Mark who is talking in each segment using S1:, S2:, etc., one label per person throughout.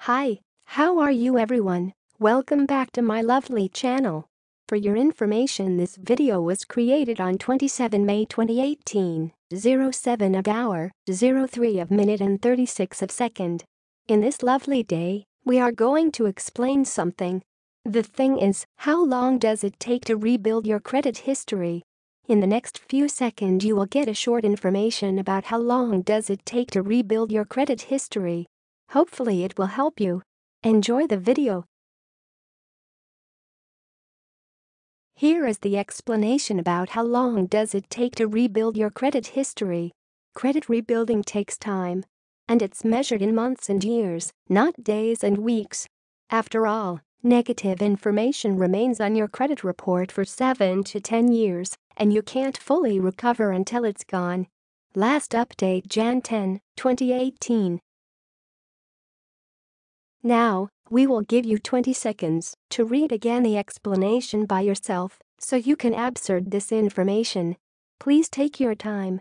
S1: Hi, how are you everyone? Welcome back to my lovely channel. For your information, this video was created on 27 May 2018, 07 of hour, 03 of minute and 36 of second. In this lovely day, we are going to explain something. The thing is, how long does it take to rebuild your credit history? In the next few seconds you will get a short information about how long does it take to rebuild your credit history. Hopefully it will help you. Enjoy the video. Here is the explanation about how long does it take to rebuild your credit history. Credit rebuilding takes time. And it's measured in months and years, not days and weeks. After all, negative information remains on your credit report for 7 to 10 years, and you can't fully recover until it's gone. Last update Jan 10, 2018. Now, we will give you 20 seconds to read again the explanation by yourself so you can absorb this information. Please take your time.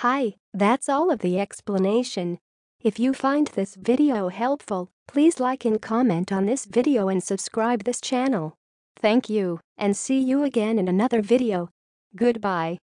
S1: Hi, that's all of the explanation. If you find this video helpful, please like and comment on this video and subscribe this channel. Thank you, and see you again in another video. Goodbye.